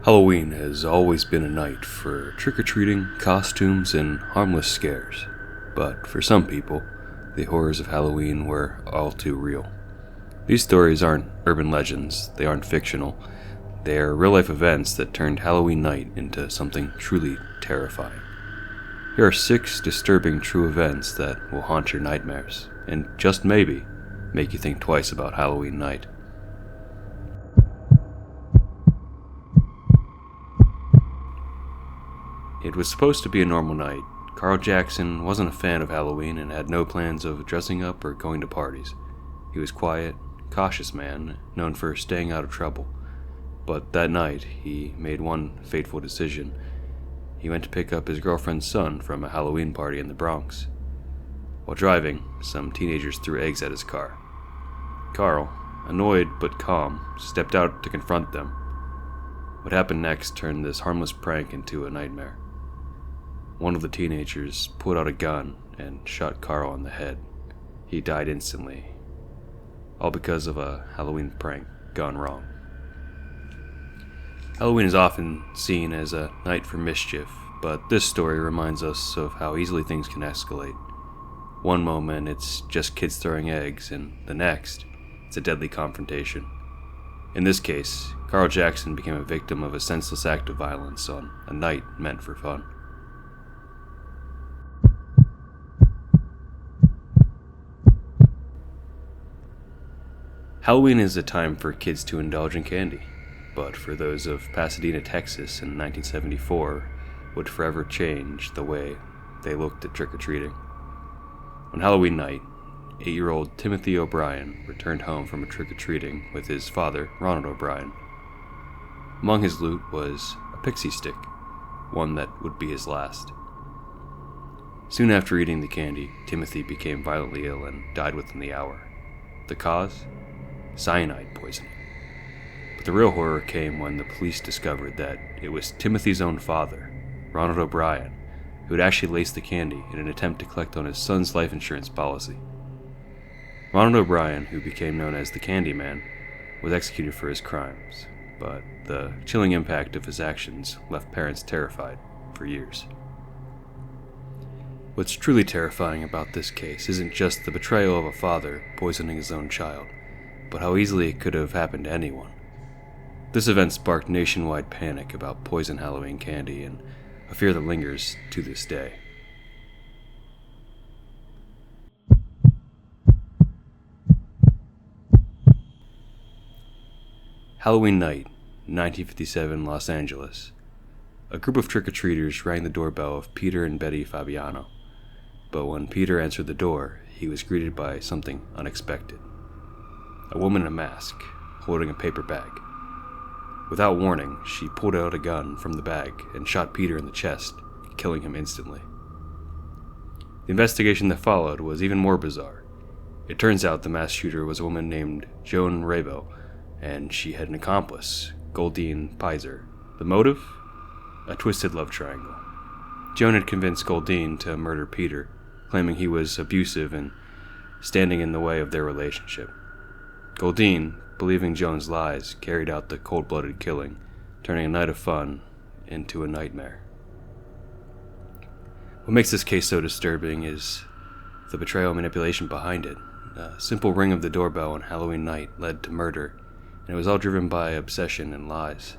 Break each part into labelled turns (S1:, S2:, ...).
S1: Halloween has always been a night for trick-or-treating, costumes, and harmless scares. But for some people, the horrors of Halloween were all too real. These stories aren't urban legends, they aren't fictional. They are real-life events that turned Halloween night into something truly terrifying. Here are 6 disturbing true events that will haunt your nightmares, and just maybe, make you think twice about Halloween night. It was supposed to be a normal night. Karl Jackson wasn't a fan of Halloween and had no plans of dressing up or going to parties. He was quiet, cautious man, known for staying out of trouble. But that night, he made one fateful decision. He went to pick up his girlfriend's son from a Halloween party in the Bronx. While driving, some teenagers threw eggs at his car. Karl, annoyed but calm, stepped out to confront them. What happened next turned this harmless prank into a nightmare. One of the teenagers pulled out a gun and shot Karl on the head. He died instantly, all because of a Halloween prank gone wrong. Halloween is often seen as a night for mischief, but this story reminds us of how easily things can escalate. One moment it's just kids throwing eggs, and the next, it's a deadly confrontation. In this case, Karl Jackson became a victim of a senseless act of violence on a night meant for fun. Halloween is a time for kids to indulge in candy, but for those of Pasadena, Texas in 1974, would forever change the way they looked at trick-or-treating. On Halloween night, 8-year-old Timothy O'Brien returned home from a trick-or-treating with his father, Ronald O'Brien. Among his loot was a pixie stick, one that would be his last. Soon after eating the candy, Timothy became violently ill and died within the hour. The cause? Cyanide poisoning. But the real horror came when the police discovered that it was Timothy's own father, Ronald O'Brien, who had actually laced the candy in an attempt to collect on his son's life insurance policy. Ronald O'Brien, who became known as the Candyman, was executed for his crimes, but the chilling impact of his actions left parents terrified for years. What's truly terrifying about this case isn't just the betrayal of a father poisoning his own child, but how easily it could have happened to anyone. This event sparked nationwide panic about poison Halloween candy and a fear that lingers to this day. Halloween night, 1957, Los Angeles. A group of trick-or-treaters rang the doorbell of Peter and Betty Fabiano. But when Peter answered the door, he was greeted by something unexpected. A woman in a mask, holding a paper bag. Without warning, she pulled out a gun from the bag and shot Peter in the chest, killing him instantly. The investigation that followed was even more bizarre. It turns out the mass shooter was a woman named Joan Rabo, and she had an accomplice, Goldine Pizer. The motive? A twisted love triangle. Joan had convinced Goldine to murder Peter, claiming he was abusive and standing in the way of their relationship. Goldine, believing Joan's lies, carried out the cold-blooded killing, turning a night of fun into a nightmare. What makes this case so disturbing is the betrayal and manipulation behind it. A simple ring of the doorbell on Halloween night led to murder, and it was all driven by obsession and lies.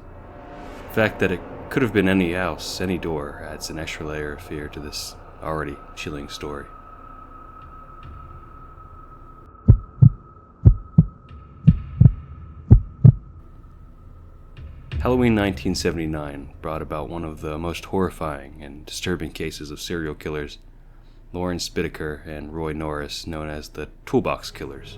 S1: The fact that it could have been any house, any door, adds an extra layer of fear to this already chilling story. Halloween 1979 brought about one of the most horrifying and disturbing cases of serial killers, Lawrence Bittaker and Roy Norris, known as the Toolbox Killers.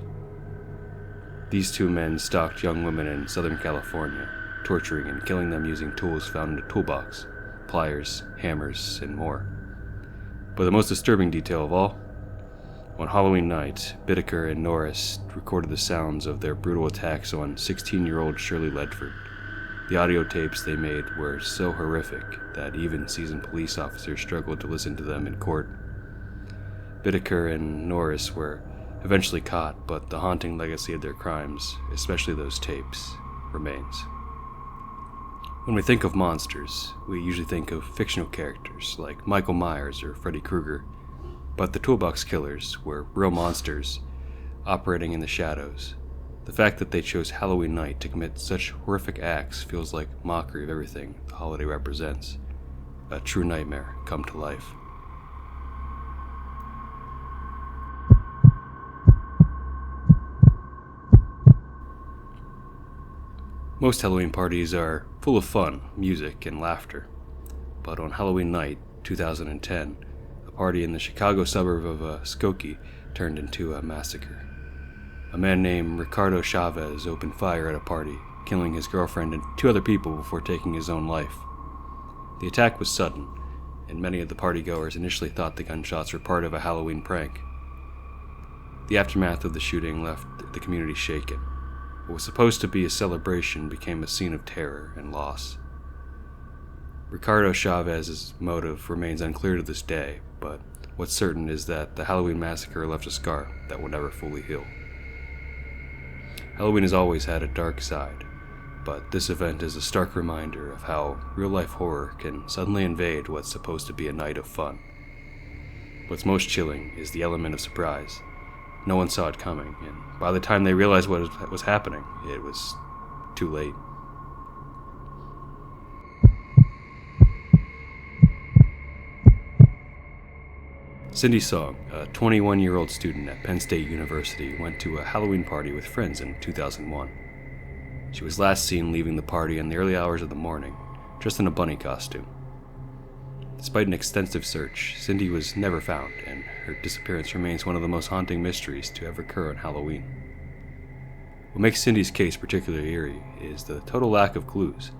S1: These two men stalked young women in Southern California, torturing and killing them using tools found in a toolbox, pliers, hammers, and more. But the most disturbing detail of all? On Halloween night, Bittaker and Norris recorded the sounds of their brutal attacks on 16-year-old Shirley Ledford. The audio tapes they made were so horrific that even seasoned police officers struggled to listen to them in court. Bittaker and Norris were eventually caught, but the haunting legacy of their crimes, especially those tapes, remains. When we think of monsters, we usually think of fictional characters like Michael Myers or Freddy Krueger, but the Toolbox killers were real monsters operating in the shadows. The fact that they chose Halloween night to commit such horrific acts feels like mockery of everything the holiday represents, a true nightmare come to life. Most Halloween parties are full of fun, music, and laughter. But on Halloween night, 2010, a party in the Chicago suburb of Skokie turned into a massacre. A man named Ricardo Chavez opened fire at a party, killing his girlfriend and 2 other people before taking his own life. The attack was sudden, and many of the partygoers initially thought the gunshots were part of a Halloween prank. The aftermath of the shooting left the community shaken. What was supposed to be a celebration became a scene of terror and loss. Ricardo Chavez's motive remains unclear to this day, but what's certain is that the Halloween massacre left a scar that will never fully heal. Halloween has always had a dark side, but this event is a stark reminder of how real-life horror can suddenly invade what's supposed to be a night of fun. What's most chilling is the element of surprise. No one saw it coming, and by the time they realized what was happening, it was too late. Cindy Song, a 21-year-old student at Penn State University, went to a Halloween party with friends in 2001. She was last seen leaving the party in the early hours of the morning, dressed in a bunny costume. Despite an extensive search, Cindy was never found, and her disappearance remains one of the most haunting mysteries to ever occur on Halloween. What makes Cindy's case particularly eerie is the total lack of clues.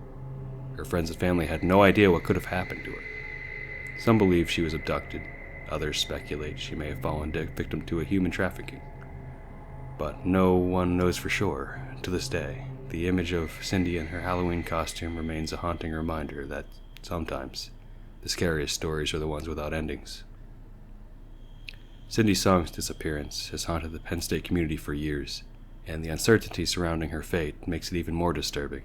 S1: Her friends and family had no idea what could have happened to her. Some believe she was abducted, others speculate she may have fallen victim to a human trafficking. But no one knows for sure. To this day, the image of Cindy in her Halloween costume remains a haunting reminder that sometimes the scariest stories are the ones without endings. Cindy Song's disappearance has haunted the Penn State community for years, and the uncertainty surrounding her fate makes it even more disturbing.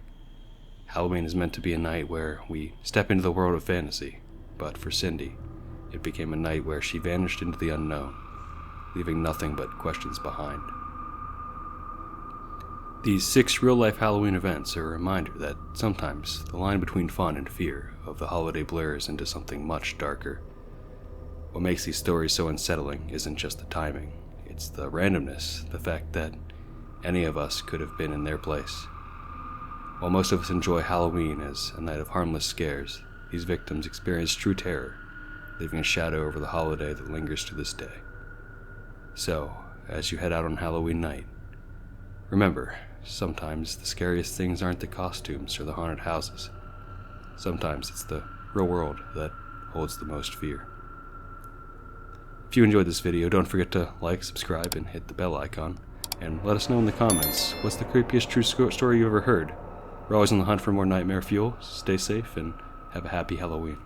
S1: Halloween is meant to be a night where we step into the world of fantasy, but for Cindy, it became a night where she vanished into the unknown, leaving nothing but questions behind. These 6 real-life Halloween events are a reminder that sometimes the line between fun and fear of the holiday blurs into something much darker. What makes these stories so unsettling isn't just the timing, it's the randomness, the fact that any of us could have been in their place. While most of us enjoy Halloween as a night of harmless scares, these victims experience true terror, leaving a shadow over the holiday that lingers to this day. So, as you head out on Halloween night, remember, sometimes the scariest things aren't the costumes or the haunted houses. Sometimes it's the real world that holds the most fear. If you enjoyed this video, don't forget to like, subscribe, and hit the bell icon. And let us know in the comments, what's the creepiest true story you ever heard? We're always on the hunt for more nightmare fuel. Stay safe and have a happy Halloween.